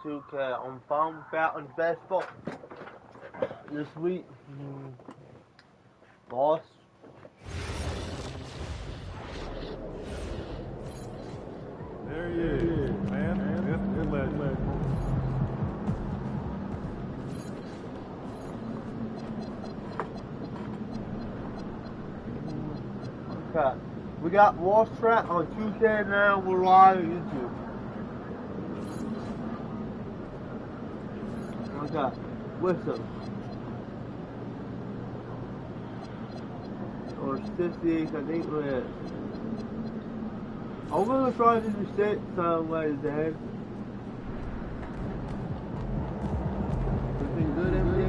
Okay, I'm found out the best spot this week. Boss. There he is, man. Good legend. Okay, we got Wall Track on Tuesday now. We're live on YouTube. Okay, listen. Or 60s, I think we're. I'm gonna try to do 6 later today. Everything good, everything?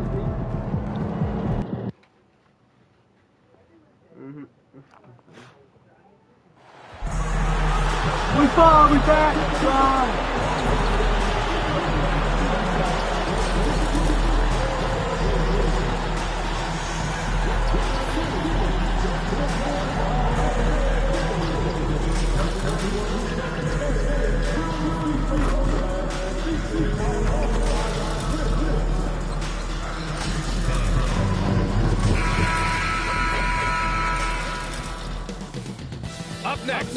We fall, we back! Up next,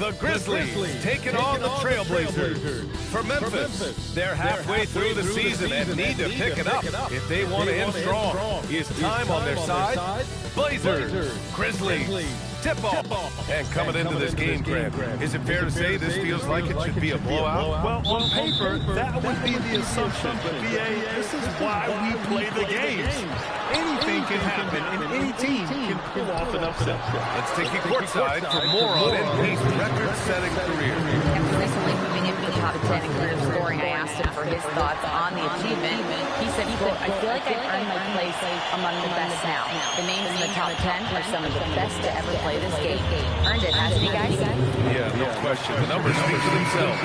the Grizzlies taking on the Trailblazers. For Memphis, they're halfway through the season and need to pick it up if they want to end strong. Is time on their side? Blazers, Grizzlies, tip-off. And coming into this game, Grant, is it fair to say this feels like it should be a blowout? Well, on paper, that would be the assumption. But, VA, this is why we play the games. Anything can happen, and any team can pull off an upset. Let's take you courtside for more on NP's record-setting career. After recently moving into the top 10 in career scoring, I asked him for his thoughts on the achievement. He said, quote, I feel like I've earned my place among the best now. The names in the top 10 are some of the best to ever play this game. Earned it, hasn't he, guys? Yeah, no question. The numbers speak for themselves.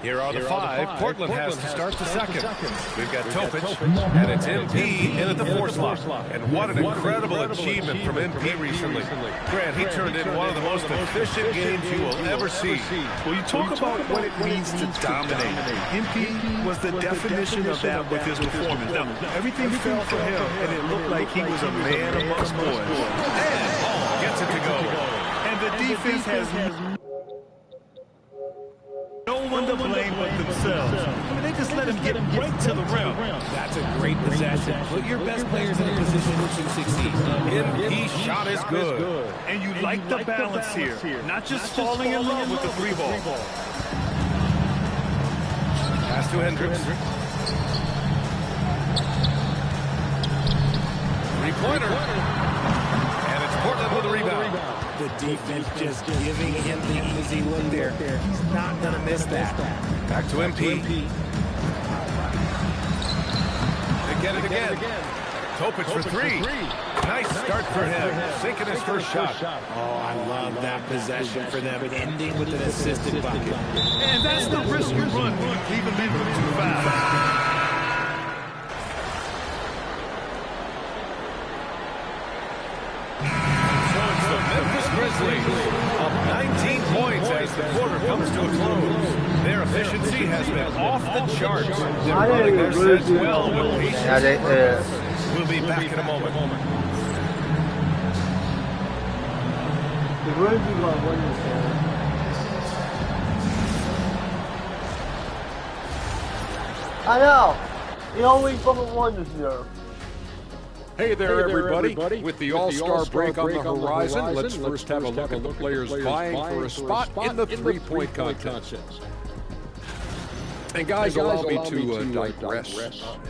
Here are the 5. Portland has to start the second. We've got Topic, and it's MP in at the 4 slot. And what an incredible achievement from MP recently. Grant, he turned in one of the most efficient games you will ever see. Well, you talk about what it means to dominate. MP was the definition of that with his performance. Now, everything fell for him, and it looked like he was a man amongst boys. And Paul gets it to go. And the defense has no one to blame but themselves. I mean, they just let him get right to the rim. That's a great possession. Put your best players in a position to succeed. MP's shot is good. And you like the balance here. Not just falling in love with the 3 ball. Pass to Hendricks. 3-pointer. And it's Portland with a rebound. The defense just giving him the easy look there. He's not going to miss that. Back to MP. They get it again. Topic for 3. Nice start for him. Sinking his first shot. Oh, I love that possession for them, ending with an assisted bucket. And that's the risk you run when you leave them in too fast. Grizzlies up 19 points as the quarter comes to a close. Their efficiency has been off the charts. They're running their sets well with patience. We'll be back in a moment. The Grizzlies are winning this game. I know. He always fucking won this year. Hey there, everybody. With the All-Star break on the horizon, let's first have a look at the players vying for a spot in the three-point contest. And guys, allow me to digress.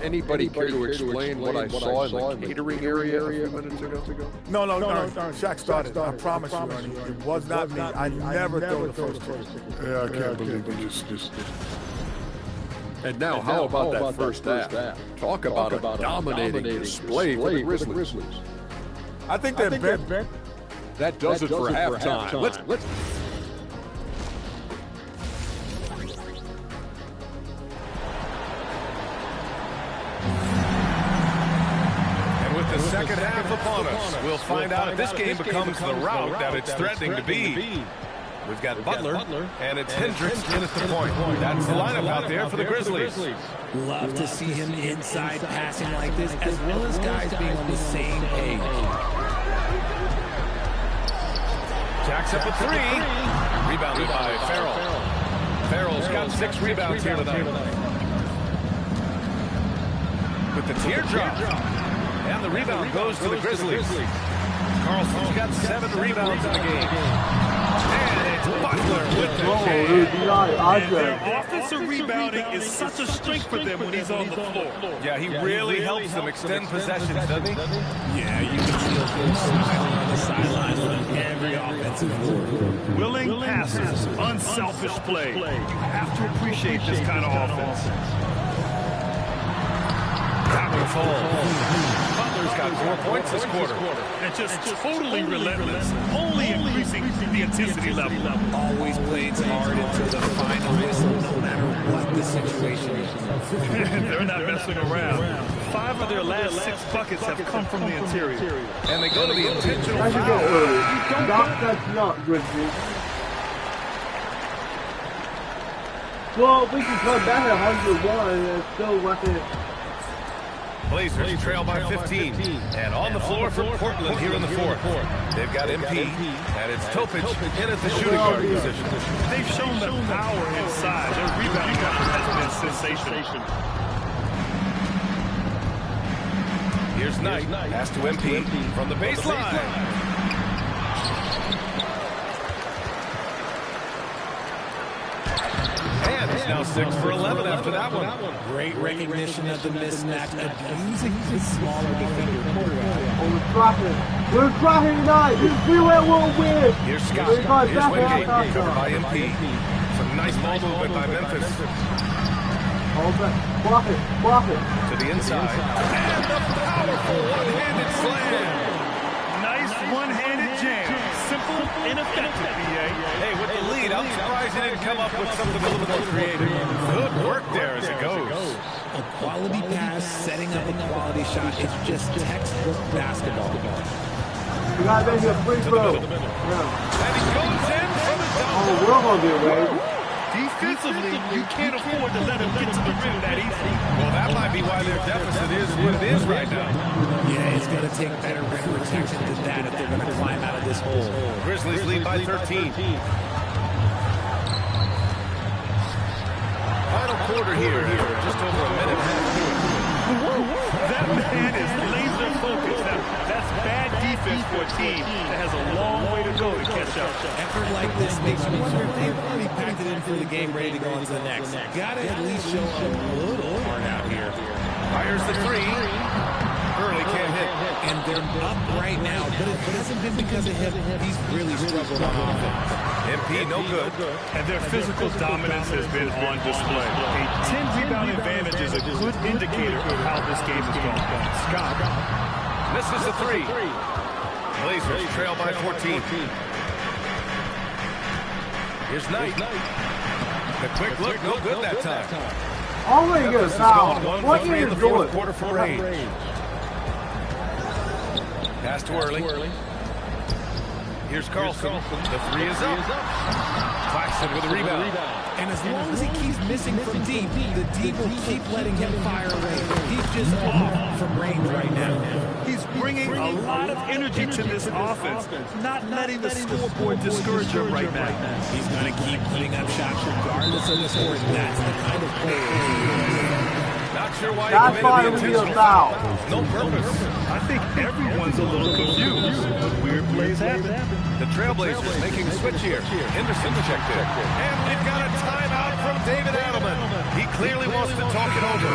Anybody care to explain what I saw in the catering area a few minutes ago? No, Shaq started. I promise you, Ernie. It was not me. I never threw the first one. Yeah, I can't believe you just. And now, how about that first half? Talk about a dominating display for the Grizzlies. I think they're better. That does it for halftime. Let's. With the second half upon us, we'll find out if this game becomes the rout that it's threatening to be. We've got Butler, and it's Hendricks in at the point. That's the lineup out there for the Grizzlies. Love to see him inside passing like this, as well as guys being on the same page. Jacks up a three. Rebounded by Farrell. Farrell's got 6 rebounds here tonight. With the teardrop. And the rebound goes to the Grizzlies. Carlson's got 7 rebounds in the game. And it's Butler with the jam. Their offensive rebounding is such a strength for them when he's on the floor. Yeah, he really helps them extend possessions, doesn't he? Yeah, you can see him smiling on the sideline on every offensive board. Willing passes, unselfish play. You have to appreciate this kind of offense. That one falls. Butler's got 4 points this quarter. And just totally relentless, only increasing the intensity level. Always plays hard until the final whistle, no matter what the situation is. They're not messing around. 5 of their last 6 buckets have come from the interior. And they go to the intentional That's foul. not good, dude. Well, we can come back at 101 and still weapon. Blazers trail by 15. And on the floor for Portland here in the fourth. They've got MP, and it's Topic in at the shooting guard position. They've shown the power inside. Their rebounding effort has been sensational. Here's Knight, pass to MP from the baseline. And he's now 6 for 11 after that one. Great recognition of the mismatch, abusing his smaller defender. We're dropping tonight. You see where we'll win. Here's Scott. Here's Wingate, covered by MP. Some nice ball movement by Memphis. Block it. To the inside. And the powerful one-handed slam. Nice one-handed jam. Simple and effective, BA. Hey, with the lead, I'm surprised he didn't come up with something a little more creative. Good work there as it goes. A quality pass, setting up a quality shot. It's just textbook basketball. You gotta make a free throw. And he goes in from the Oh, double. we're gonna do it, baby. Defensively, you can't afford to let him get to the rim that easily. Well, that might be why their deficit is what it is right now. Yeah, it's going to take better rim protection than that if they're going to climb out of this hole. Grizzlies lead by 13. Final quarter here, just over a minute. That man is laser focused. That's bad defense for a team that has a long way to go to catch up. Effort like this makes you wonder if they've already packed it in for the game, ready to go on to the next. Got to at least show a little heart out here. Fires the three. Early can't hit. And they're up right now, but it hasn't been because of him. He's really struggled on offense. MP no good. And their physical dominance has been on display. A 10-rebound advantage is a good indicator of how this game is going. Scott misses the three. Blazers trail by 14. Here's Knight. The quick look, no good that time. Already get a foul. What are you in the fourth doing? quarter for range. Pass to Early. Here's Carlson. The three is up. Claxton with a rebound. And as long as he keeps missing from deep, the deep will keep letting him fire away. He's just off from range right now. He's bringing a lot of energy to this offense, not letting the scoreboard discourage him right now. He's going to keep putting up shots regardless of the score. That's the kind of player he is. Knocks sure why That's he why committed we the need a intentional foul. No purpose. I think everyone's a little confused, but weird plays happen. The Trailblazers making a switch here. Henderson's checked in. And we've got a timeout from David Adelman. He clearly wants to talk it over.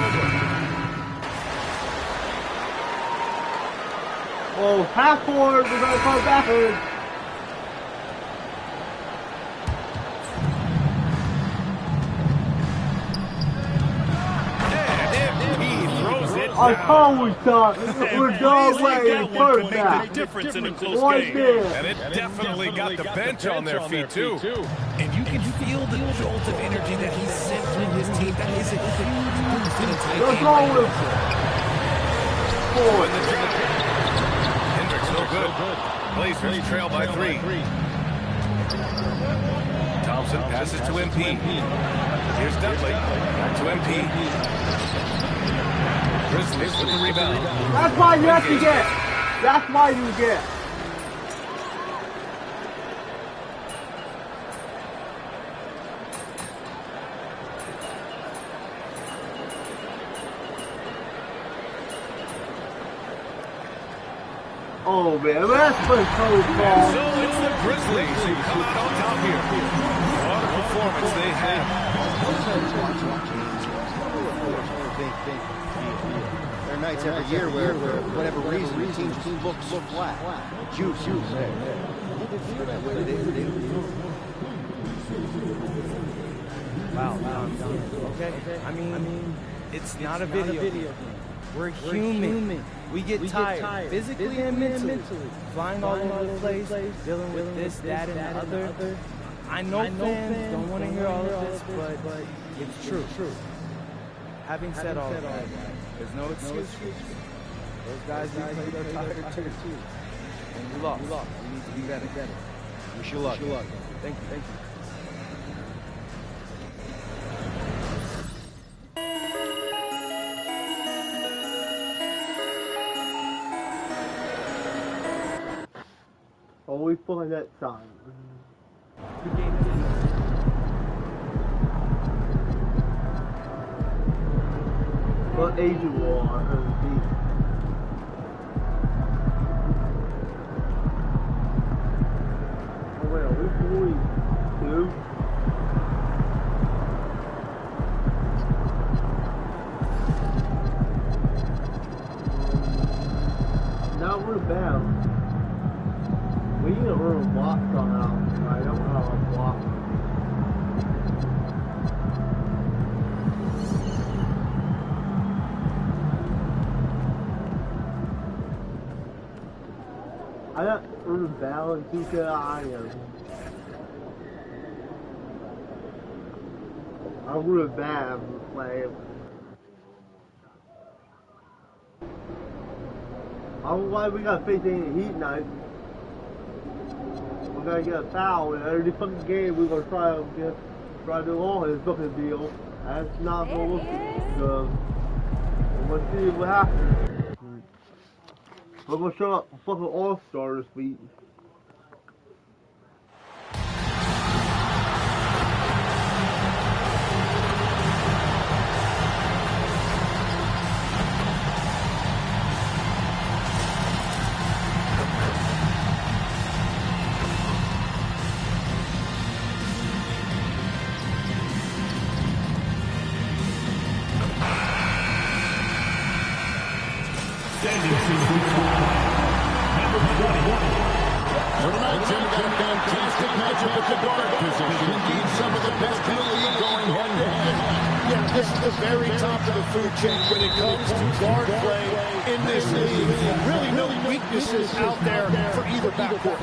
Oh, half forward, we're going to come backwards. I told we done. We're done waiting for that. Difference in a close One game. game. And it definitely got the bench on their feet, too. And you can feel the jolt of energy that he sent through his team. That is a huge boost in a tight Let's game. go with four. Hendricks no good. Blazers trail by 3. Thompson passes to MP. Here's Dudley. Back to MP. Grizzlies with the rebound. That's why you have to get. That's why you get. Oh man, that's been so far. So it's the Grizzlies who come out on top here. What a performance they have. There are nights every year where, for whatever reason, the team just looks flat. Juice. Wow. Okay. I mean, it's not a video. We're human. We get tired, physically and mentally, flying all over the place, dealing with this, that, and the other. I know fans don't want to hear all of this, but it's true. Having said all of that, there's no excuse. Those guys we played are tired too. And we lost. We need to be better. Wish you luck. Thank you. Always pulling that sign. What age you are? Oh wait, are we 42? Not real bad. We need a little block somehow. I don't know how to block. I got urban balance, you can iron. I'm really bad at playing. I'm glad we got 15 heat night. We're gonna get a foul in every fucking game. We're gonna try to do all his fucking deal. That's not gonna look good. We're gonna see what happens. We're gonna show up fucking all-star this week. This is the very top of the food chain when it comes to guard play in this league. Really no weaknesses out there for either backcourt.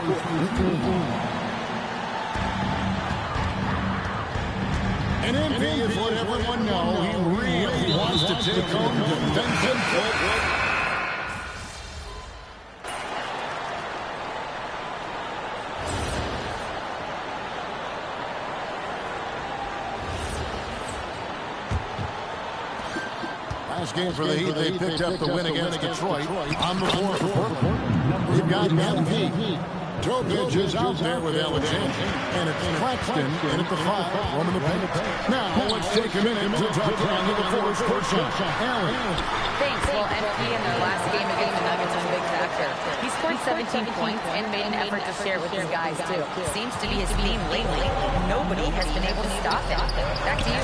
And MP is let everyone know he really wants to take home defensive foot. Last game for the Heat, they picked up the win against Detroit. On the floor for Portland, we've got MP, Jokic is out there with Alexander. And it's Claxton in at the 5, roaming the paint. Now, let's take a minute to talk to the Force person, Allen. Thanks. Well, MP in their last game against the Nuggets was a big factor. He scored 17 points and made an effort to share with his guys, too. Seems to be his theme lately. Nobody has been able to stop him. Back to you.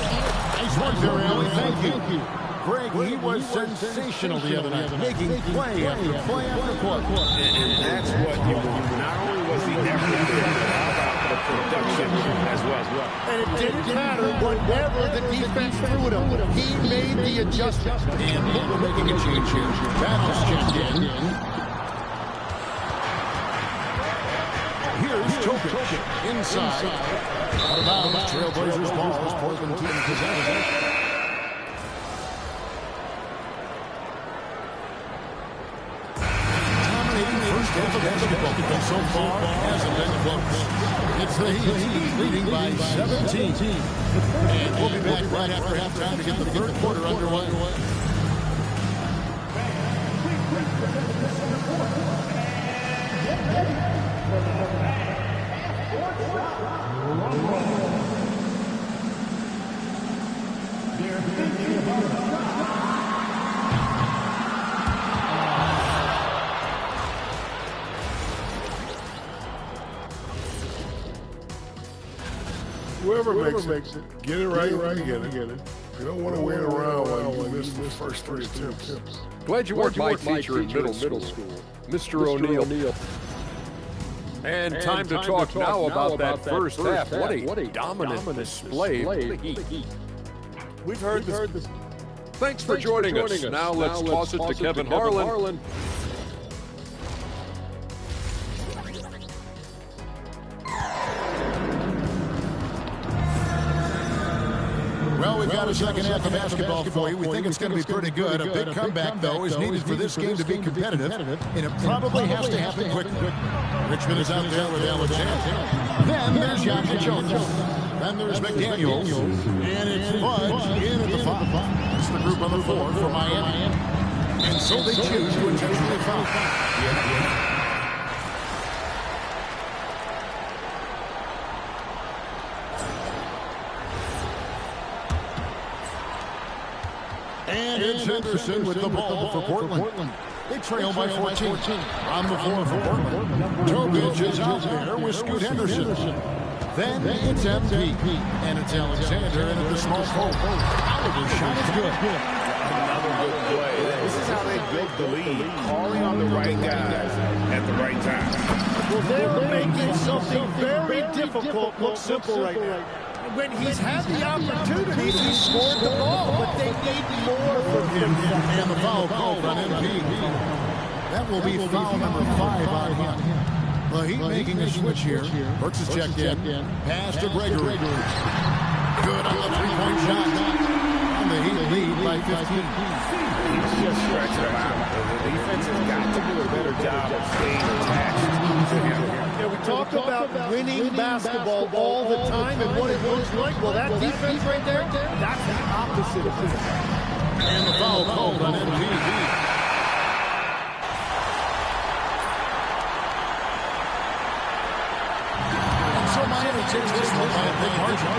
Nice work there, Allen. Thank you. Greg, he was sensational the other night, making play after play after play. And that's what you want. Not only was he everything, but how about the production as well. And it didn't matter whatever the defense threw at him. He made the adjustment. And we're making a change here. Battles checked in. Here's Jokic inside. Out of bounds. Trailblazers ball as Portland team possesses it. First half of basketball, but so far hasn't been close. It's the Heat leading by 17. And we'll be back right after halftime to get the third quarter underway. Whoever makes it, get it right, get it. You don't want to wait around while you miss the first 3 attempts. Glad you weren't my teacher in middle school, Mr. O'Neal. And time to talk now about that first half. What a dominant display for the Heat. We've heard this. Thanks for joining us. Now let's toss it to Kevin Harlan. Well, we've got a second half of basketball for you. We think it's going to be pretty good. A big comeback, though, is needed for this game to be competitive, and it probably has to happen quickly. Richmond is out there with Alexander. Then there's Jokic Jones. Then there's McDaniels. And it's Budge in at the 5. That's the group on the 4 for Miami. And so they choose to intentionally foul. And it's Henderson with the ball for Portland. They trail by 14. On the floor for Portland. Jokic is out there with Scoot Henderson. Then it's MP. And it's Alexander in at the small post. Oliver's shot is good. Another good play. This is how they built the lead. Calling on the right guys at the right time. Well, they're making something very difficult look simple right now. When he's had the opportunities, he's scored the ball, but they need more from him. And the foul called on MP. That will be foul number 5 on him. The Heat making a switch here. Brooks is checked in. Pass to Gregory. Good on the three-point shot. And the Heat lead by 15. He's just stretching him out. The defense has got to do a better job of staying attached to him. Yeah, we talk about winning basketball all the time and what it looks like. Well, that defense right there, that's the opposite of that. And the foul called on MP. So Miami takes this one by a big margin.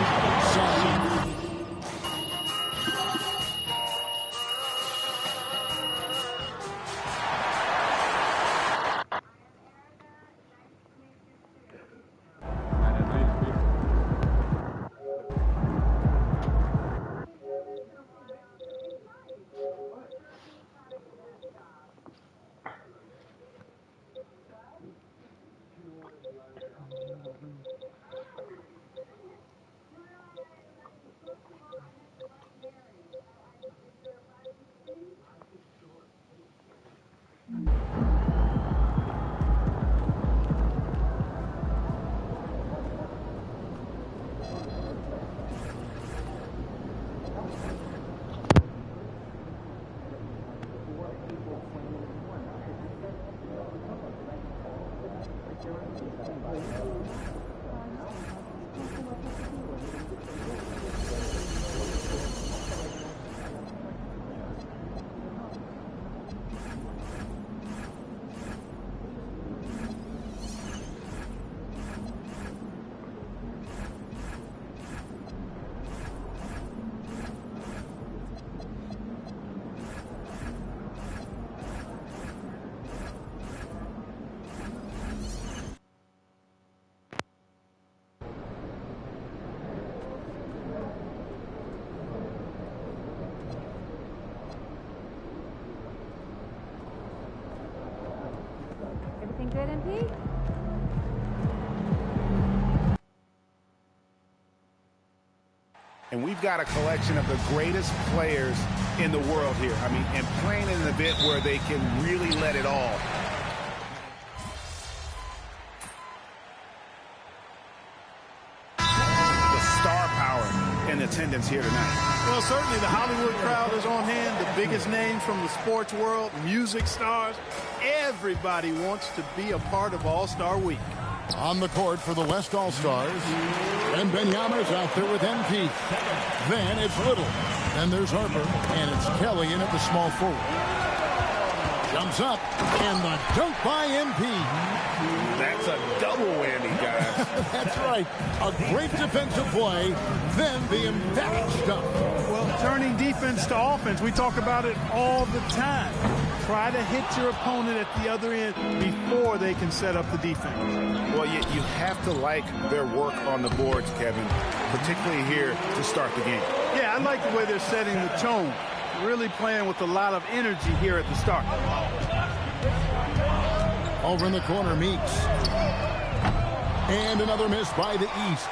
MP. And we've got a collection of the greatest players in the world here. I mean, and playing in an event where they can really let it all. The star power in attendance here tonight. Well, certainly the Hollywood crowd is on hand. The biggest names from the sports world, music stars. Everybody wants to be a part of All-Star Week. On the court for the West All-Stars, and Benyama's out there with MP. Then it's Little. Then there's Harper, and it's Kelly in at the small forward. Jumps up, and the dunk by MP. That's a double whammy, guys. That's right. A great defensive play, then the emphatic dunk. Well, turning defense to offense, we talk about it all the time. Try to hit your opponent at the other end before they can set up the defense. Well, you have to like their work on the boards, Kevin, particularly here to start the game. Yeah, I like the way they're setting the tone. Really playing with a lot of energy here at the start. Over in the corner, Meeks. And another miss by the East.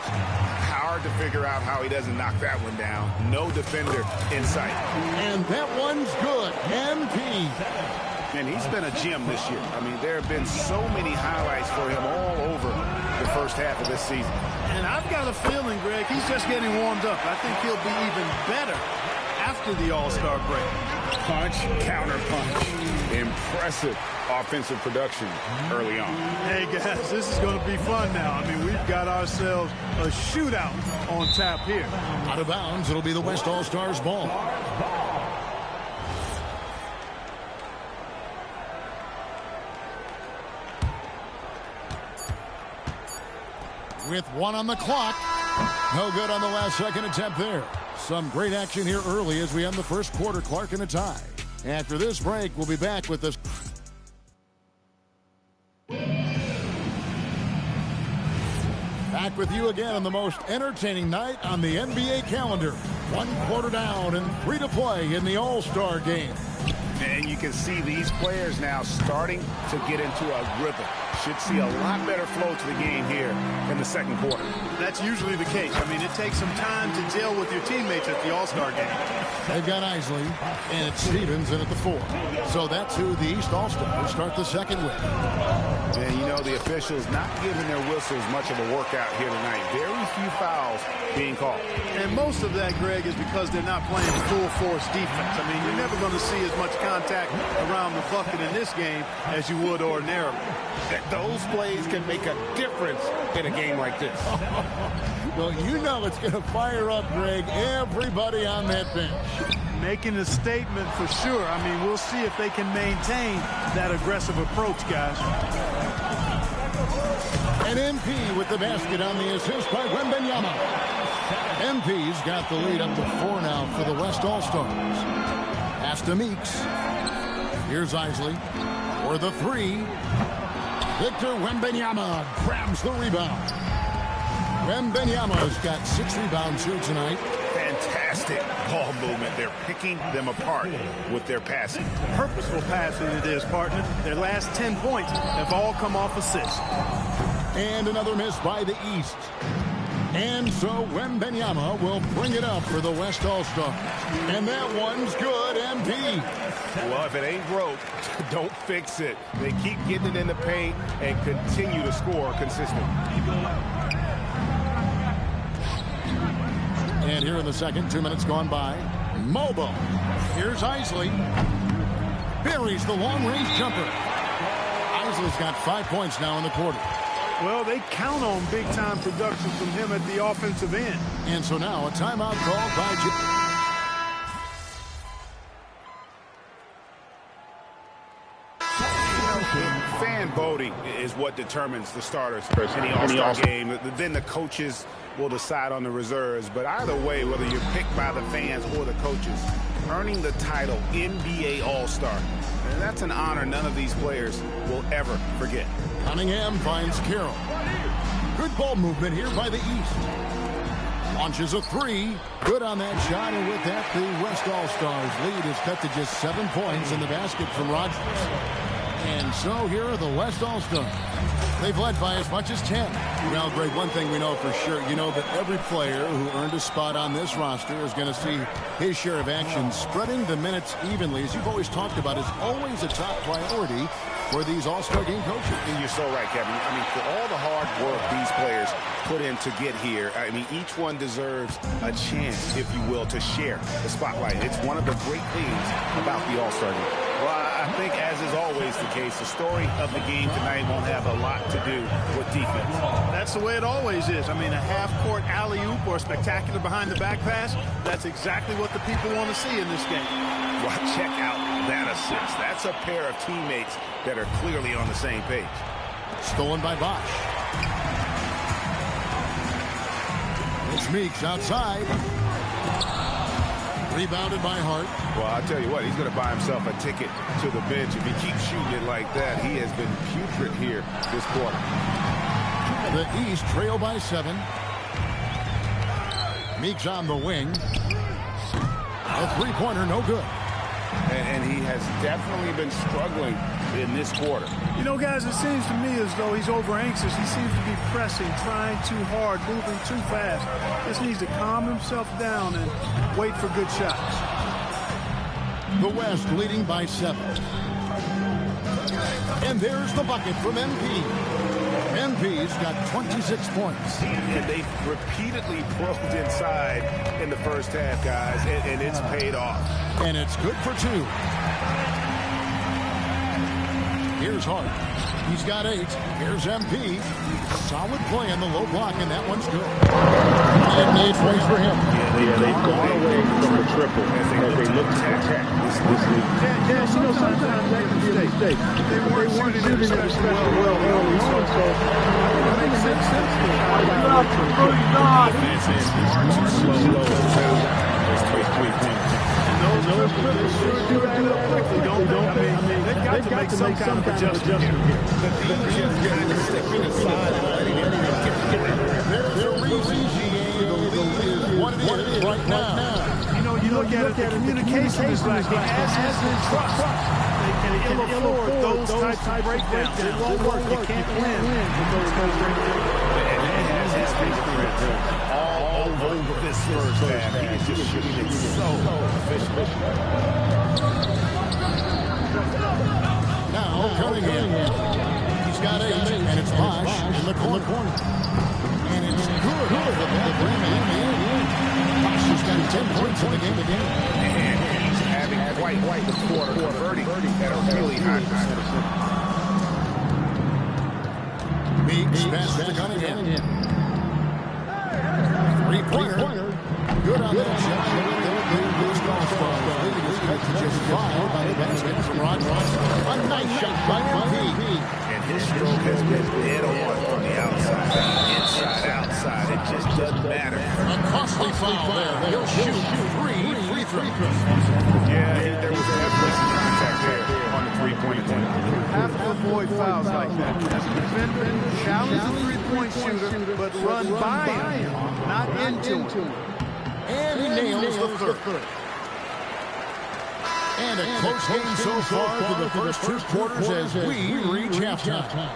Hard to figure out how he doesn't knock that one down. No defender in sight. And that one's good. MP. And he's been a gem this year. I mean, there have been so many highlights for him all over the first half of this season. And I've got a feeling, Greg, he's just getting warmed up. I think he'll be even better after the All-Star break. Punch, counter punch. Impressive offensive production early on. Hey, guys, this is going to be fun now. I mean, we've got ourselves a shootout on tap here. Out of bounds, it'll be the West All-Stars ball. With one on the clock. No good on the last second attempt there. Some great action here early as we end the first quarter. Clark in a tie. After this break, we'll be back with this. Back with you again on the most entertaining night on the NBA calendar. 1 quarter down and 3 to play in the All-Star game. And you can see these players now starting to get into a rhythm. Should see a lot better flow to the game here in the second quarter. That's usually the case. I mean, it takes some time to gel with your teammates at the All-Star game. They've got Isley, and it's Stevens in at the 4. So that's who the East All-Stars start the second with. And you know, the officials not giving their whistles much of a workout here tonight. Very few fouls being called. And most of that, Greg, is because they're not playing full-force defense. I mean, you're never going to see as much contact around the bucket in this game as you would ordinarily. Those plays can make a difference in a game like this. Well, you know it's going to fire up, Greg, everybody on that bench. Making a statement for sure. I mean, we'll see if they can maintain that aggressive approach, guys. And MP with the basket on the assist by Wembanyama. MP's got the lead up to 4 now for the West All-Stars. Pass to Meeks. Here's Isley for the 3. Victor Wembanyama grabs the rebound. Wembanyama's got 6 rebounds here tonight. Fantastic ball movement. They're picking them apart with their passing. Purposeful passing it is, partner. Their last 10 points have all come off assists. And another miss by the East. And so Wembanyama will bring it up for the West All-Stars. And that one's good, MP. Well, if it ain't broke, don't fix it. They keep getting it in the paint and continue to score consistently. And here in the second, 2 minutes gone by. Mobile. Here's Isley. Buries the long-range jumper. Isley's got 5 points now in the quarter. Well, they count on big-time production from him at the offensive end. And so now a timeout called by Fan voting is what determines the starters in the All-Star game. Then the coaches will decide on the reserves. But either way, whether you're picked by the fans or the coaches, earning the title NBA All-Star, and that's an honor none of these players will ever forget. Cunningham finds Carroll. Good ball movement here by the East. Launches a 3. Good on that shot, and with that, the West All-Stars lead is cut to just 7 points in the basket from Rogers. And so here are the West All-Stars. They've led by as much as 10. Well, Greg, one thing we know for sure, you know that every player who earned a spot on this roster is going to see his share of action. Spreading the minutes evenly, as you've always talked about, is always a top priority for these All-Star game coaches. And you're so right, Kevin. I mean, for all the hard work these players put in to get here, I mean, each one deserves a chance, if you will, to share the spotlight. It's one of the great things about the All-Star game. Well, I think, as is always the case, the story of the game tonight won't have a lot to do with defense. That's the way it always is. I mean, a half-court alley-oop or a spectacular behind-the-back pass, that's exactly what the people want to see in this game. Well, check out that assist. That's a pair of teammates that are clearly on the same page. Stolen by Bosch. It's Meeks outside. Rebounded by Hart. Well, I'll tell you what, he's going to buy himself a ticket to the bench. If he keeps shooting it like that, he has been putrid here this quarter. The East trail by 7. Meeks on the wing. A three-pointer, no good. And he has definitely been struggling in this quarter. You know, guys, it seems to me as though he's over-anxious. He seems to be pressing, trying too hard, moving too fast. Just needs to calm himself down and wait for good shots. The West leading by 7. And there's the bucket from MP. MP's got 26 points. And they've repeatedly probed inside in the first half, guys, and it's paid off. And it's good for 2. Here's Hart. He's got 8. Here's MP. Solid play on the low block, and that one's good. And 8 points for him. Yeah, they've gone away from the triple as they look to attack this league. Yeah, you know, sometimes that can be a mistake. They weren't shooting it especially well early on, so it makes sense to me. Defense is far too slow to trail down those 3 points. Those triples sure do add up quickly, don't they? I mean, they've got to make some kind of adjustment here. The defense is kind of stepping aside and letting everyone get together. There's a reason, GA. The lead is what it is right now. You know, you look at it, the communication is lacking, as is the trust. They can ill afford those types of breakdowns. It won't work. You can't win with those kind of breakdowns. And he has his fingerprints all over this first half. He is just shooting it so efficient. Now coming in. He's got 8, and it's Bosch in the corner. And it's good for the three-man. Bosch has got 10 points in the game again. And he's having quite the quarter, converting at a really high percentage. Meeks passes to Cunningham. Three-pointer. Good on that shot. The All-Stars leading is cut to just 5 by the basket from Rodgers. A nice shot by MP. And his stroke has been dead on from the outside. Inside, outside. It just doesn't matter. A costly foul there. He'll shoot 3 free throws. Yeah, there was definitely some contact there on the three-point line. You have to avoid fouls like that. As a defender, challenge the three-point shooter, but run by him, not into him. And he nails the third. And a close game so far for the first 2 quarters as we reach halftime.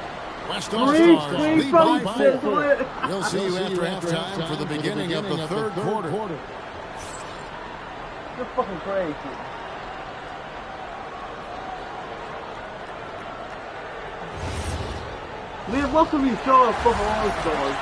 West All-Stars lead by 4. We'll see you after halftime for the beginning of the third quarter. You're fucking crazy. Liam, what can we throw a fucking All-Stars?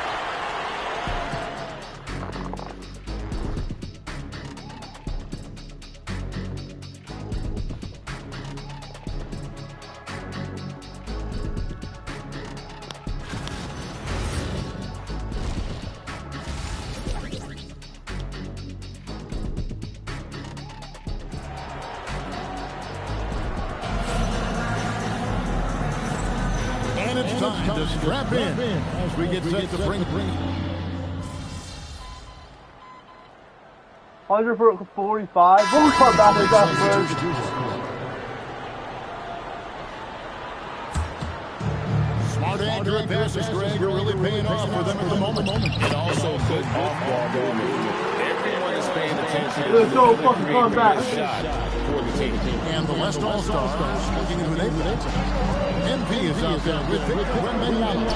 It's time to strap in as we get set to bring 145. We'll come back to that first. Smart accurate passes, Greg, are really paying off for them at the moment. And also good off-ball movement. Everyone is paying attention. Let's go fucking come back. Shot. for the team. And the West All-Stars, looking who they put. MP is out there with Victor Wembanyama.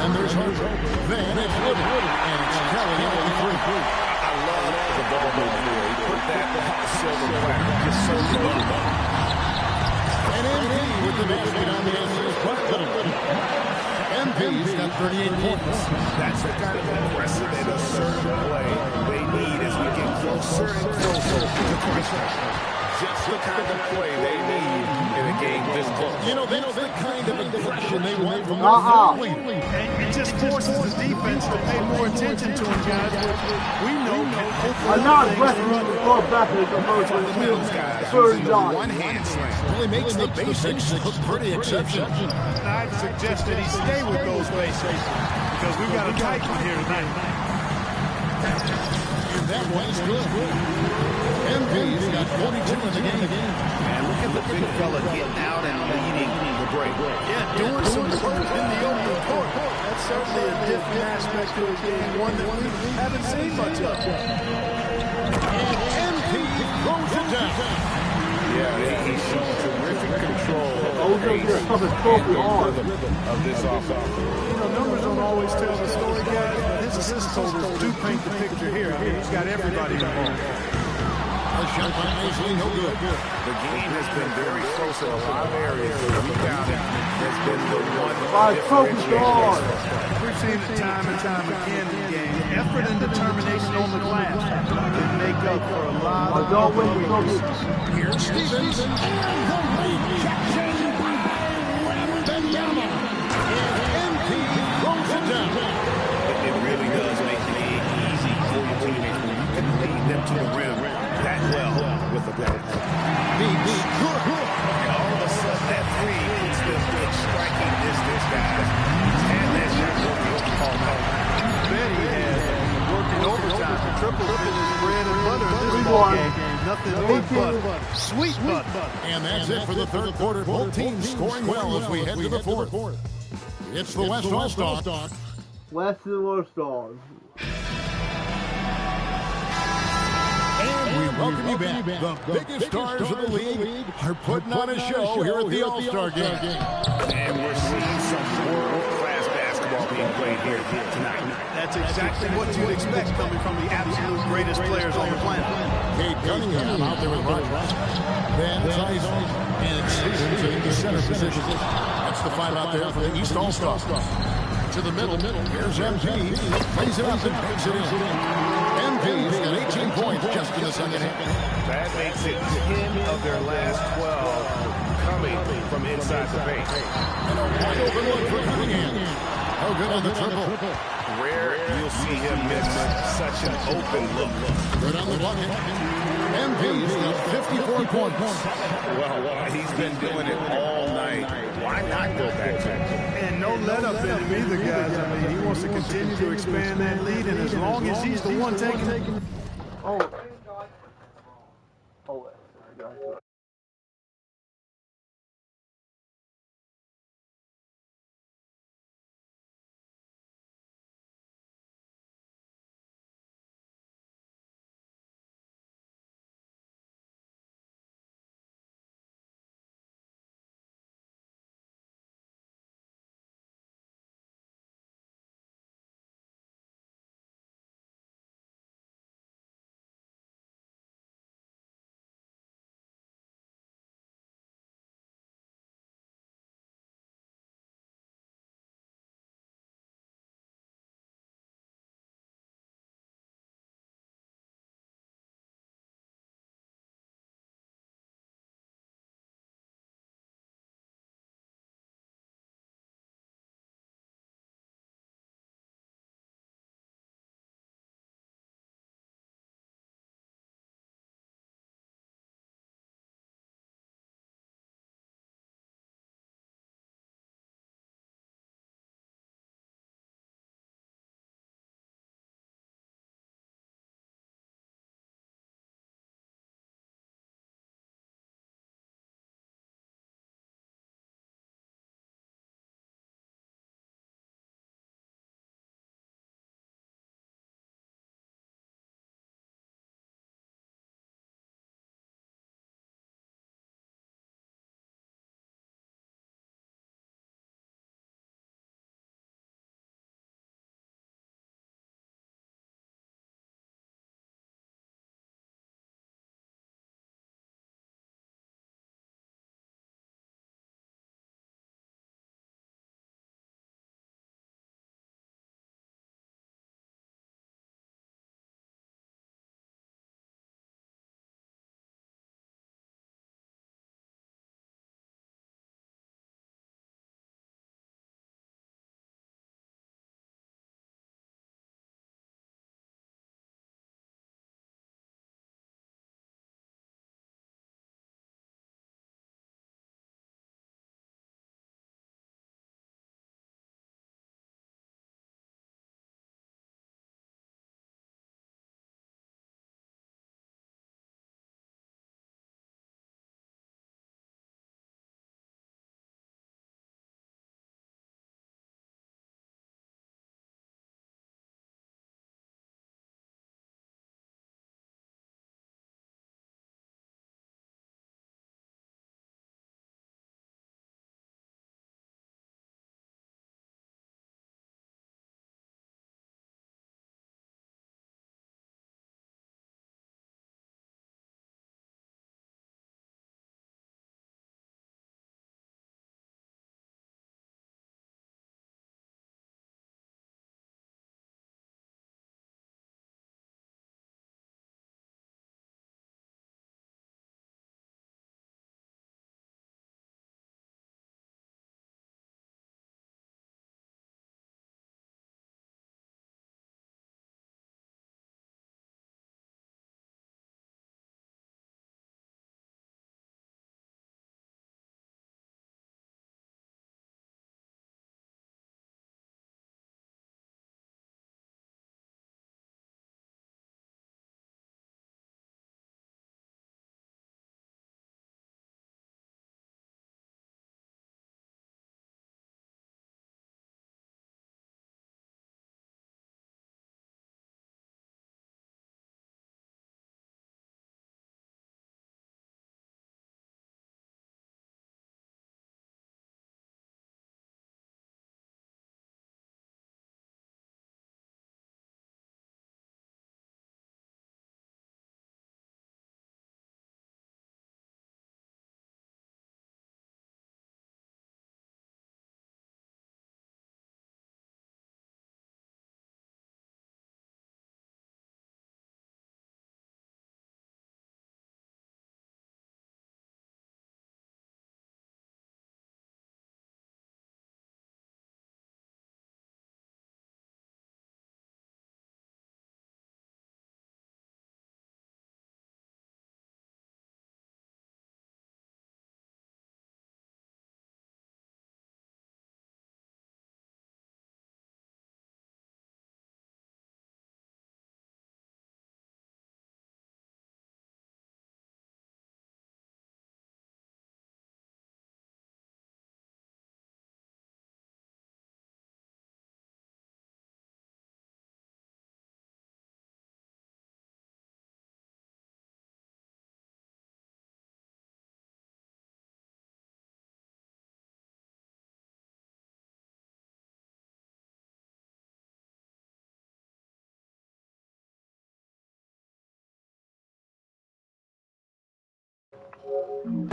And there's Harper. Then it's Woodard. And it's Kelly at the three. I love the ball movement. He put that silver platter just so good. And MP with the basket on the end. MP's got 38 points. That's the kind of aggressive and assertive play they need as we get closer and closer to Christmas. Just the kind of play they need in a game this close. You know, that's the kind of aggression they want from their leader. It just forces the defense to pay more attention to him, guys. We know I'm not aggressive on the ball back in the commercial. Third down. One hand slam. Well, he makes the basics look pretty exceptional. I'd suggest that he stay with those basics because we've got a tight one here tonight. And that one's good. MP's got 42 in the game. And look at the big fella getting out and leading the break. Yeah, doing some work in the open court. That's certainly a different aspect of the game, one that we haven't seen much of. And MP throws it down. Yeah, he's shown terrific control of this offense. You know, numbers don't always tell the story, guys, but his assist totals do paint the picture here. I mean, he's got everybody involved. A shot by Maisley, no good. The game has been very close in a lot of areas. The rebounding has been the one differentiator. We've seen it time and time again in the game. Effort and determination on the glass can make up for a lot of weaknesses. Here's Stevens, and the rejection by Wembanyama. And MP throws it down. It really does make it easy for your teammates when you can lead them to the rim that well with the ball. And all of a sudden, that three puts them in striking distance, guys. And that shot will be called out. Betty has working overtime to triple his bread and butter in this ball game. Nothing but butter. Sweet butter. And that's it for the third quarter. Both teams scoring well as we head to the fourth. It's the West All-Stars. Western All-Stars. And we welcome you back. The biggest stars of the league are putting on a show here at the All-Star Game. And we're seeing some world-class basketball being played here tonight. That's exactly what you'd expect coming from the absolute greatest players on the planet. Cade Cunningham out there with Rogers. Then Tyson and Stevens in the center position. That's the five out there for the East All-Stars. To the middle. Here's MP. Plays it up and makes it in. MP's got 18 points just in the second half. That makes it 10 of their last 12 coming from inside the paint. And a wide open look for Cunningham. Oh, good on the triple. Rare you'll see him miss such an open look. Good on the bucket. MP's got 54 points. Well, he's been doing it all night. Why not go back to it? And no let-up in him either, guys. I mean, he wants to continue to expand that lead, and as long as he's the one taking... Oh.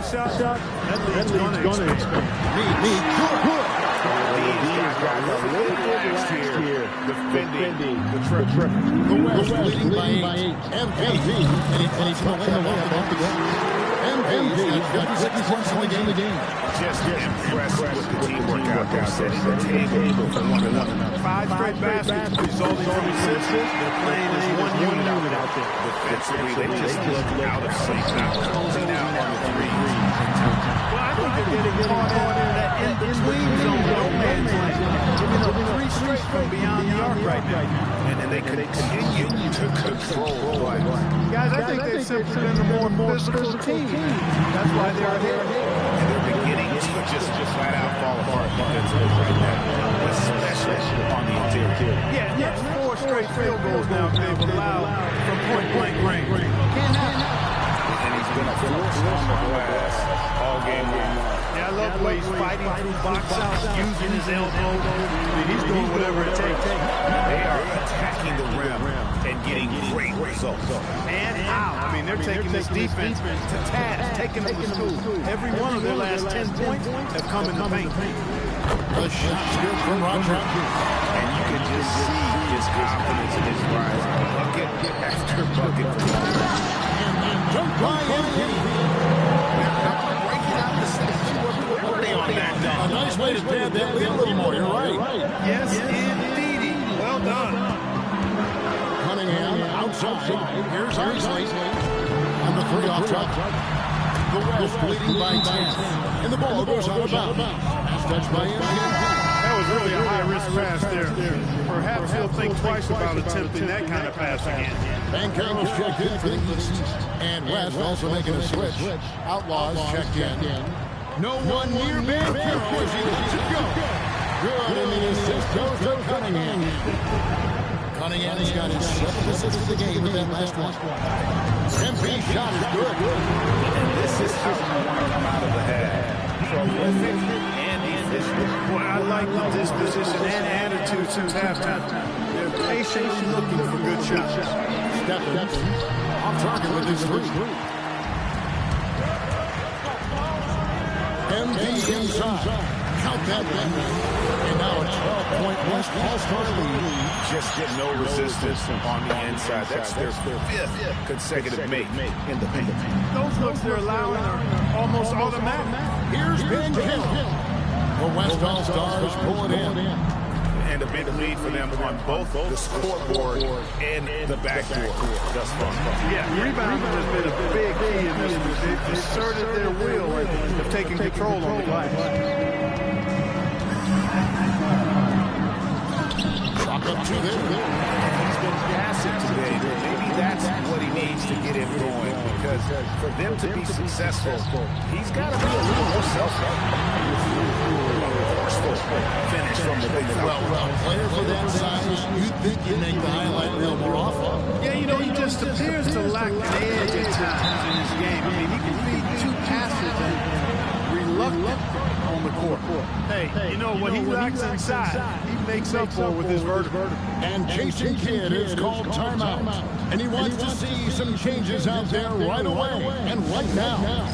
Shot. That lead's gonna expand. Defending the triple. The West leading by 8. MVP. And he's going to win off the ground. MV's got 56 points in the game. Just impressed with the teamwork out there, setting the table for one another. 5 straight baskets resulting from assists. They're playing as one unit out there. Defensively, they just look out of sync now, closing out on the threes. Well, I think they're getting caught in that in-between zone, no man's land. Giving up 3 straight from beyond the arc right now. And they continue to control. Guys, I think they've simply been the more physical team. That's why they're ahead. And they're beginning to just flat out fall apart defensively right now, especially on the interior. Yeah, that's 4 straight field goals now they've allowed from point-blank range. Can't happen. And he's been a force on the glass all game long. Yeah, I love the way he's fighting through box outs, using his elbow. I mean, he's doing whatever it takes. They are attacking the rim and getting great results. And out. I mean, they're taking this defense to task, taking them to school. Every one of their last 10 points have come in the paint. The shot here from Roger. And you can just see his confidence in his rise. Bucket after bucket. Jumped by MVP. A nice way to pad that lead a little more, you're right. Yes, indeedy. Well done. Cunningham outside. Here's Isley. On the 3 off top. The West leading by 10. And the ball goes out of bounds. Pass touch by MVP. That was really a high-risk pass there. Perhaps he'll think twice about attempting that kind of pass again. MyCareer's checked in for the East. And West also making a switch. Outlaws checked in. No one near MyCareer as he lets it go. Good, and the assist goes to Cunningham. Cunningham's got his 7th assist of the game with that last one. MP's shot is good. And this is how you want to come out of the half. Prolific and efficient. Boy, I like the disposition and attitude since halftime. They're patiently looking for good shots. Stephens on target with his 3. MD inside. Count that one. And now a 12-point West All-Star lead. Just get no resistance on the inside. That's their 5th consecutive make in the paint. Those looks they're allowing are almost automatic. Here's MyCareer. The West All-Stars pull it in. And a big lead for them on both the scoreboard and the backboard thus far. Yeah, rebounding has been a big key in this one. They've asserted their will of taking control on the glass. Up to there. He's been passive today, but maybe that's what he needs to get him going, because for them to be successful, he's got to be a little more self-forceful finish from the big well, player for that size, you'd think you'd make the highlight reel more often. Yeah, you know, he just appears to lack an edge at times in this game. I mean, he can be too passive and reluctant on the court. Hey, you know, what he lacks inside, he makes up for with his vertical. And Jason Kidd is called timeout. And he wants to see some changes out there right away and right now.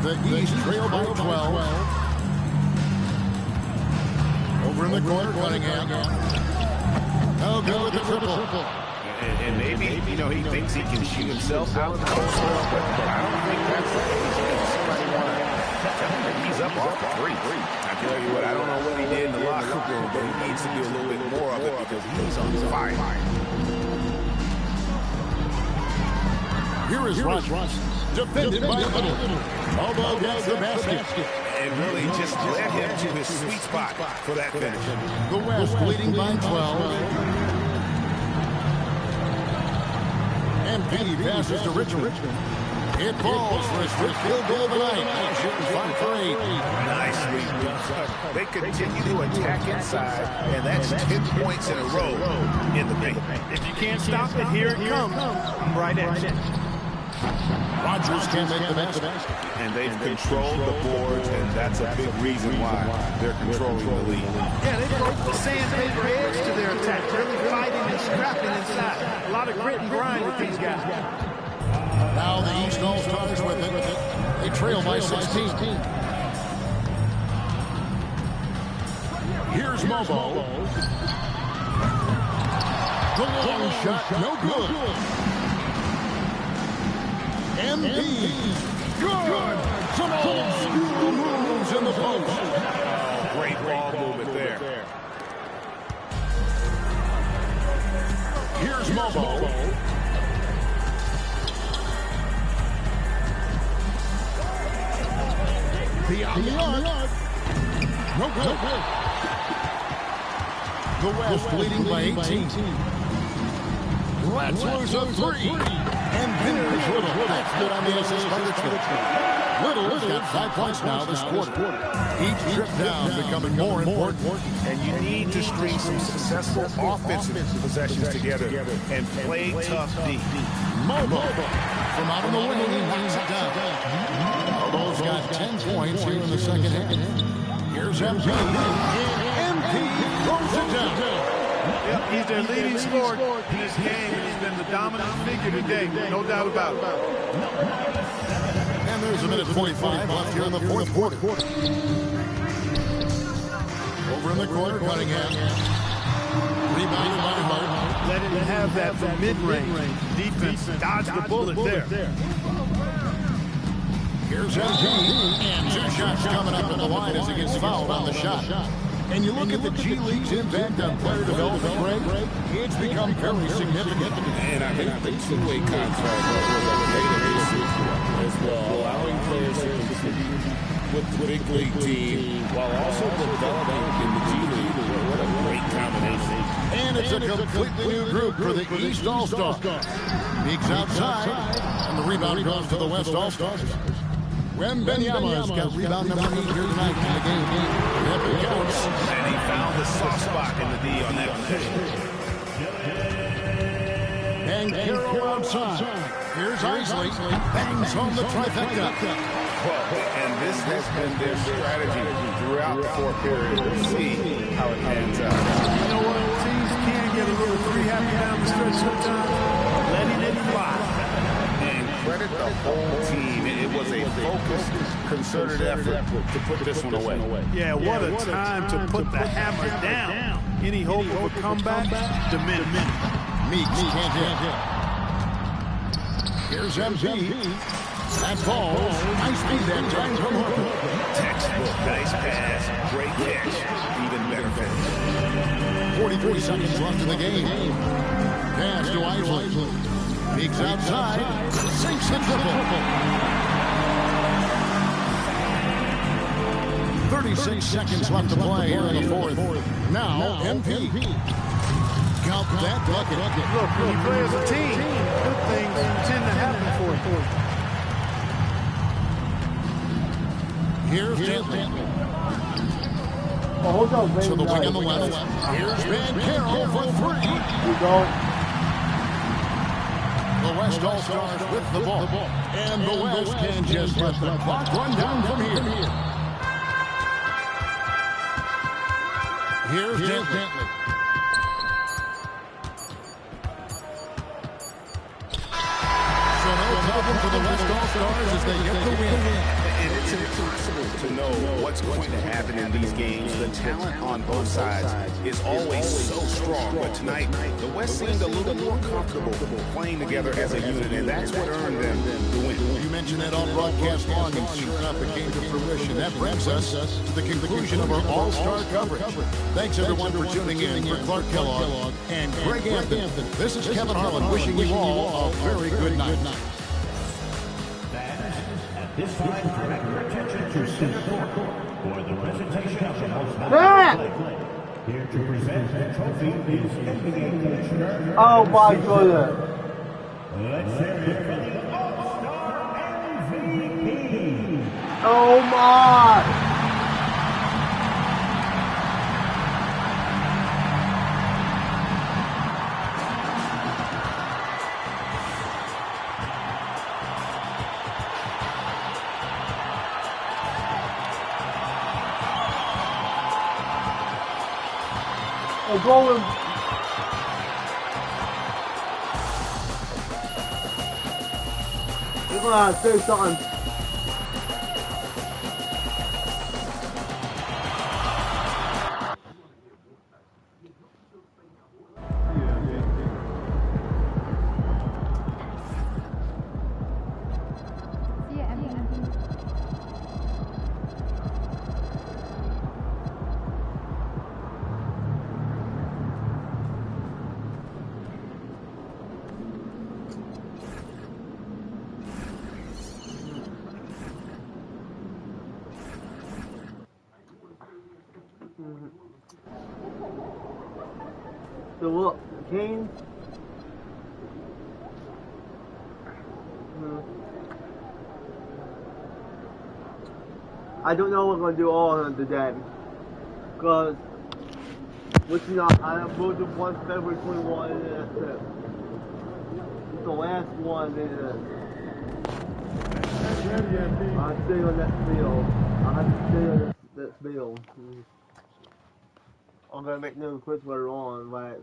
The East trail by 12. Over in the corner, Cunningham. Oh, good with the triple. And maybe, you know, he thinks he can shoot himself out the corner, but I don't think that's the case. Somebody want to tell him that he's up off the 3. I tell you what, I don't know what he did in the locker room, but he needs to do a little bit more of it because he's on fire. Here is Russ. Defended by Little. Elbow gets the basket. And really just led him to his sweet spot for that finish. The West leading by 12. MP passes to Richmond. It falls for his first field goal of the night. Shooting 5 for 8. Nicely done. They continue to attack inside, and that's 10 points in a row in the paint. If you can't stop it, here it comes. I'm right at you. Rogers can make the basket. And they've controlled the boards, and that's a big reason why they're controlling the lead. Yeah, they broke the sandpaper edge to their attack, really fighting and scrapping inside. A lot of grit and grind with these guys. Now the East All-Stars with it. They trail by 16. Here's Mobo. The long shot, no good. MP, good. Some old school moves in the post. Oh, great ball movement there. Here's Mobo. Beyond the arc. No good. The West leading by 18. Rattler's a three. And there's Little. That's good on the assist by Richmond. Little's got 5 points now this quarter. Each trip down becoming more important. And you need to string some successful offensive possessions together and play tough D. Mobo from out of the wing, he knocks it down. Mobo's got 10 points here in the second half. Here's MP. MP throws it down. Yep, he's their leading scorer in this game. He's been the dominant figure today, no doubt about it. And there's a minute 45 left here in the fourth quarter. Over in the corner, Cunningham. Rebounded by Hart. Let him have that from mid-range. Defense dodged the bullet there. Here's MP. And 2 shots coming up in the line as he gets fouled on the shot. And you look at the G League's impact on player development, Greg, it's become very significant. And I think the two-way contract as well, allowing players to compete with the big league team while also developing in the G League. What a great combination. And it's a completely new group for the East All-Stars. Meeks outside, and the rebound goes to the West All-Stars. Wembenyama's got rebound number 8 here tonight in the game. And he found the soft spot in the D on that possession. And Carroll outside. Here's Isley. Bangs home the trifecta. And this has been their strategy throughout the fourth period. We'll see how it pans out. You know what? Teams can get a little free happy down the stretch sometimes. Letting it fly. And credit the whole team. It was a focused, concerted effort to put this one away. Yeah, what a time to put the hammer down. Any hope of a comeback? Diminished. Meeks can't hit. Here's MP. That ball. Nice feed that time from Hooker. Textbook. Nice pass. Great catch. Even better finish. 43 seconds left in the game. Pass to Isley. Meeks outside. Sinks the triple. 36 seconds left to play here in the fourth. Now, MP. Count that bucket. Look, when you play as a team, good things tend to happen for you. Here's Dentley. Oh, hold on, To the wing on the left. Here's Van Carroll for 3. You go. The West All-Stars with the ball. And the West can just let the clock run down from here. Here's Dentley. So no problem for the West All-Stars as they get the win. And it's impossible to know what's going to happen in these games. The talent on both sides is always so strong. But tonight, the West seemed a little more comfortable playing together as a unit, and that's what earned them the win. You mentioned that all broadcast long, and sure enough, it came to fruition. That brings us to the conclusion of our all-star coverage. Thanks, everyone, for tuning in. For Clark Kellogg and Greg Anthony, this is Kevin Harlan wishing you all a very good night. This time, direct your attention to center court for the presentation of the most valuable. Here to present the trophy is NBA Commissioner. Oh my goodness. Let's hear it for the All-Star MVP. Oh my. I'm going. You're gonna have to say something. So look, Kane. I don't know what I'm gonna do all of them today, cause which you know I have voted one February 21 and that's it. It's the last one. I'll stay on that field. I have to stay on that field. I'm gonna make no quits later on, like.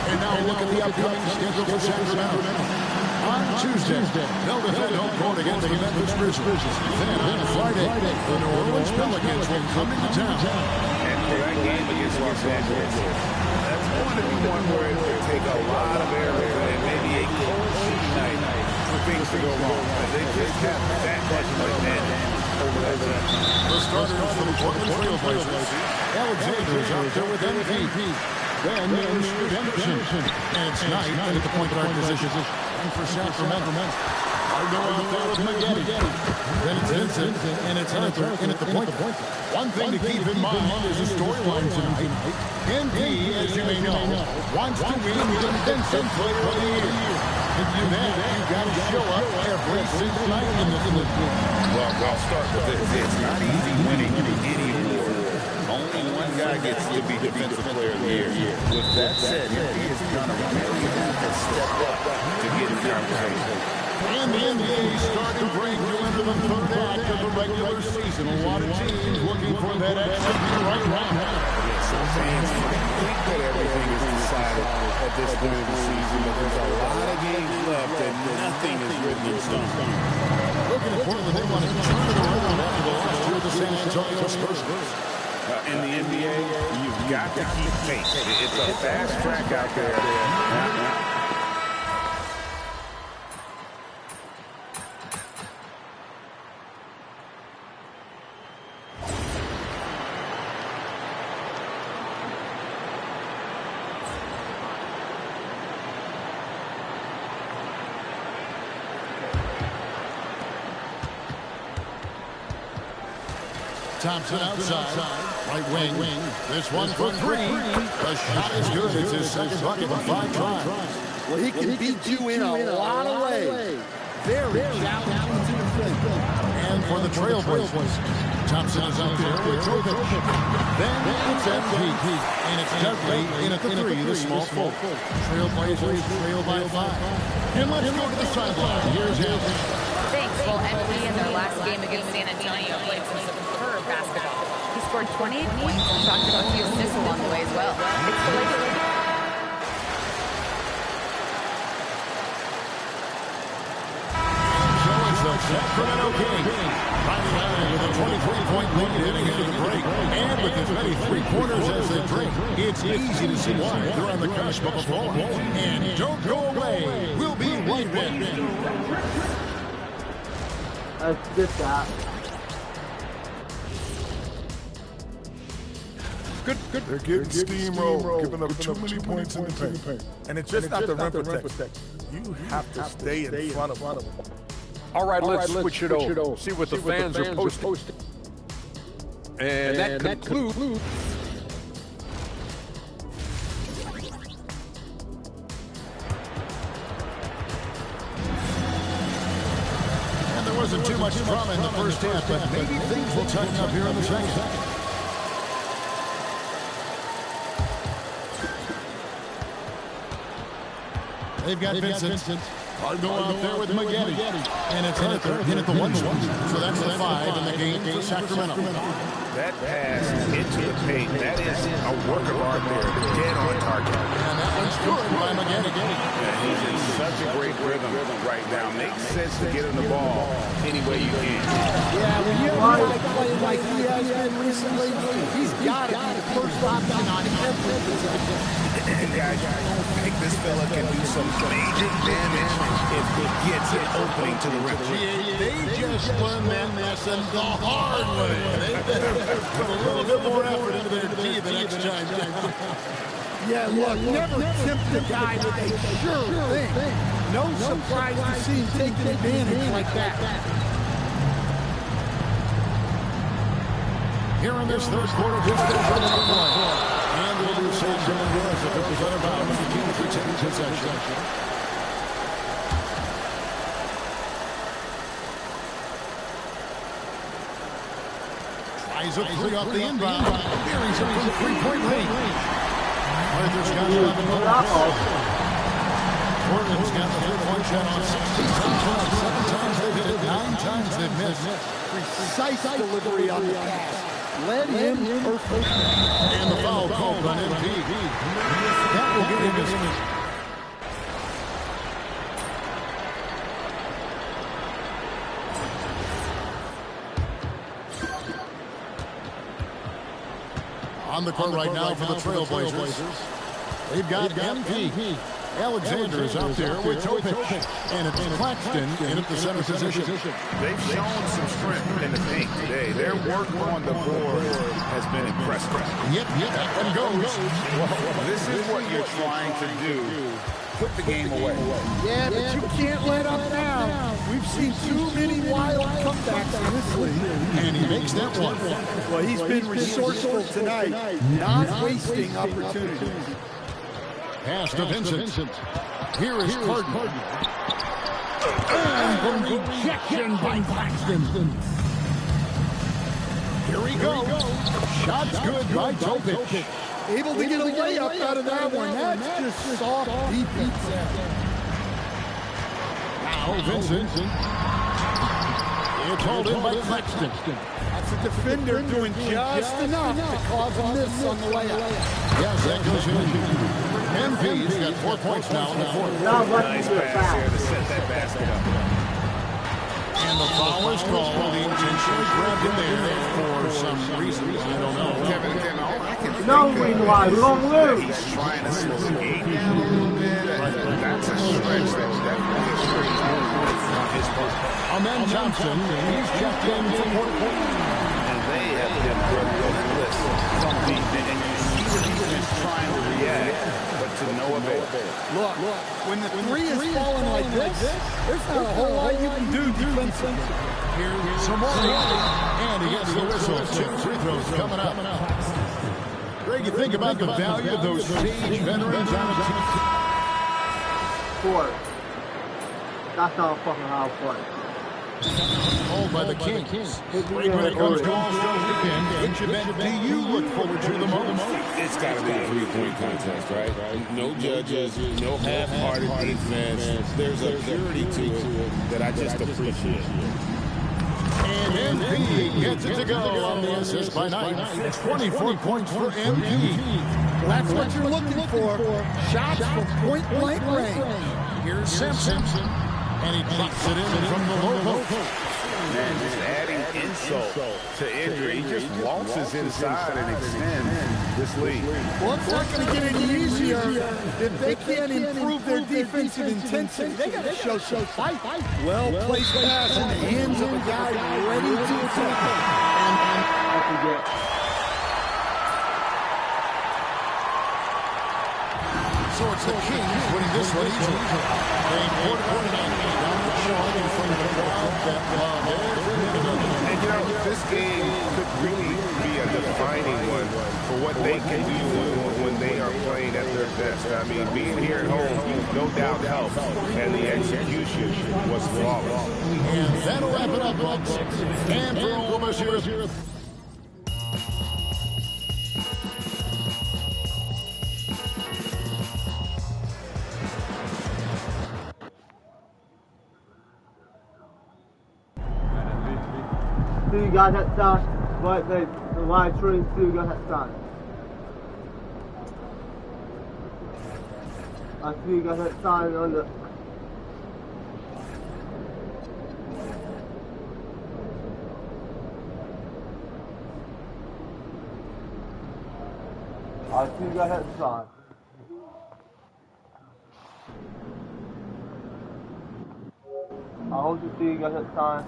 And now look at the upcoming schedule for Sacramento. On Tuesday, they'll defend home court against the Memphis Grizzlies. Then on Friday, the New Orleans Pelicans will come into town. And for that game against Los Angeles, that's going to be one where it will take a lot of errors and maybe a cold night for things to go wrong. They just have that much momentum over that time. The starters for the Portland Trail Blazers. Alexander is out there with MVP. Then there's Redemption. And it's Knight at the point guard position. And for Sacramento, Ardo out there with Maggette. Then it's Vincent, and it's Hunter in at the point. One thing to keep in mind is the storyline tonight. NP, as you may know, wants to win the Vincent Player of the Year. To do that, you've got to show up every single night in this league. Well, I'll start with this. It's not easy winning any award. Only one guy gets to be Defensive Player of the Year. With that said, he is going to really have to step up to get in the conversation. And the NBA starting break to enter the third act of the regular season. A lot of teams looking for that extra right now. Some fans think that everything is decided at this point of the season, but there's a lot of games left and nothing is written in stone. Looking at Portland, they want to turn it around after the last year of the San Antonio Spurs. In the NBA, you've got to keep pace. It's a fast track out there. Thompson outside, right wing. This one for three. The shot is good. It's his second bucket in 5 tries. Well, he can beat you in a lot of ways. Very challenging to defend. And for the Trailblazers, Thompson is out there with Tutor. Then it's MVP. And it's Dudley in at the 3, the small forward. Trailblazers trail by 5. And let's go to the sideline. Here's Aversion. Thanks. Well, MVP in their last game against San Antonio played some superb basketball. He scored 28 points and talked about a few assists along the way as well. It's the Lakers. So it's the Sacramento Kings. Riding out with a 23-point lead heading into the break. And with as many three-pointers as they drink, it's easy to see why they're on the cusp of a fall. And don't go away. We'll be right back. Let's get that. Good. They're getting steamrolled, giving up too many points in the paint. And it's just not the rim protection. You have to stay in front of them. All right, let's switch it over. See what the fans are posting. And that concludes. And there wasn't too much drama in the first half, but maybe things will tighten up here in the second. They've got Vincent. Go out there with Maggette. And it's in at the 1-1. So that's the 5 in the game for Sacramento. That pass into the paint, that is a work of art there. Dead on target. And that one's good by Maggette. Yeah, he's in such a great rhythm right now. Makes sense to get him the ball any way you can. Yeah, when you have a guy playing like he has been recently, he's got to be the first option on every possession. And guys, I think this fella can do some major damage if he gets an opening to the rim. They just learned that lesson the hard way. They better put a little bit more effort into their G the next time. Yeah, look, never tempt the guy with a sure thing. No surprise to see him taking advantage like that. Here in this third quarter, just and we'll do same from the girls if it was out of bounds. The team for taking possession. Tries a three off the inbound. Buries it from three-point range. Arthur's got it on the goal. Portland's got the three-point shot on 16 times. 7 times they've hit it. 9 times they've missed. Precise delivery on the pass. Led him perfect. And the foul called on MP. That will get him his... On the court right now for the Trailblazers. They've got MP. Alexander is out there with Tutor. And it's Claxton in at the center position. They've shown some strength in the paint today. Their work on the board has been impressive. Yep, that one goes. Well, this is what you're trying to do. Put the game away. Yeah, but you can't let up now. We've seen too many wild comebacks in this league. And he makes that one. Well, he's been resourceful tonight, not wasting opportunities. Pass to Vincent. Here is Carden. And the rejection by Claxton. Here we go. Shot's good by Tutor. Able to get a layup out of that one. That's just soft defense. Now Vincent. It's hauled in by Claxton. That's a defender doing just enough to cause a miss on the layup. Yes, that goes in. MP's got 4 points now in the fourth. Nice pass here to set that basket up. And the foul is called. The intentionally grabbed in there for some reason. I don't know. Kevin, all I can think no reason why. We don't lose. He's trying to slow the game down a little bit. That's a stretch. That's definitely a strange move on his part. Amen Thompson. He's checked in for Portland. And they have been relentless from deep. And you see the defense trying to react, but to no avail. Look, when the three is falling like this, there's not a whole lot you can do defensively. Here's some more. And he gets the whistle. 2 free throws coming up. Greg, you think about the value of those stage veterans on the team. Four. That's not fucking how to play. Called by the Kings. When it comes to All-Star Weekend, which event do you look forward to the most? It's got to be a three-point contest, right? No judges, no half-hearted defense. There's a purity to it that I just appreciate. And MP gets it to go on the assist by Knight. 24 points for MP. That's what you're looking for. Shots from point-blank range. Here's Simpson. And he drops it in from the low post. Man, just adding insult to injury. He just waltzes inside and extends this lead. Well, it's not going to get any easier if they can't improve their defensive intensity. They got to show fight. Well placed pass in the hands of a guy ready to attack. the Kings winning this one easily. They poured it on dominant showing in front of the crowd that loved every minute of it. And you know, this game could really be a defining one for what they can do when they are playing at their best. I mean, being here at home, no doubt helps, and the execution was flawless. And that'll wrap it up, folks. And for all of us here. See you guys next time. Right, the live stream. See you guys next time. I'll see you guys next time on the. I'll see you guys next time. I hope to see you guys next time.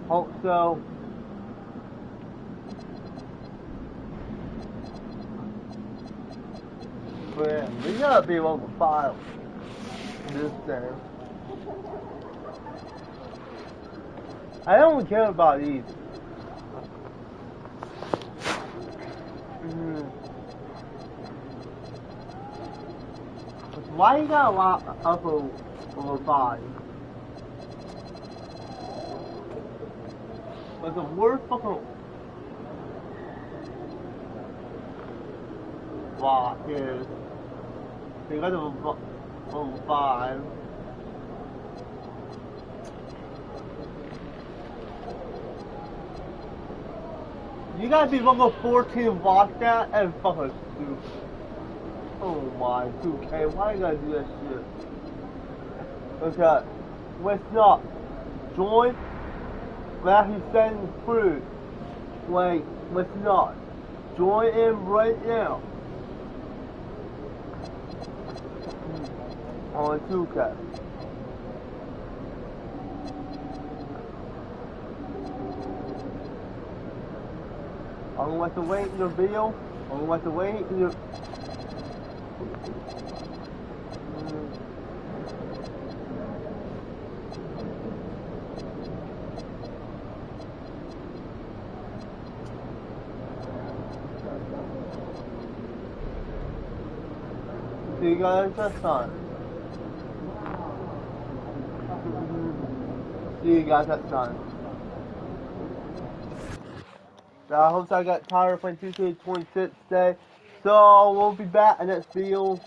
Hope so. But we gotta be able to file this thing. I don't care about these. Why you got a lot of a body? But the worst fucking block is because of a 5. You gotta be level 14 watch that and fucking stupid. Oh my 2K, why you gotta do that shit? Okay, what's not? Join? Now he's sending through. Wait, what's not? Join in right now. On 2K. I'm gonna have to wait in the video. I'm gonna have to wait in the. See you guys next time. See you guys next time. So I hope I got tired of playing 2K26 today. So we'll be back in next video.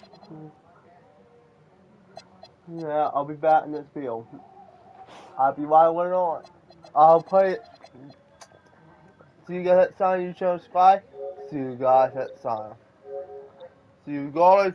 Yeah, I'll be back in next video. I'll be right on. I'll play it. See you guys next time. You channel subscribe. See you guys next time. See you guys.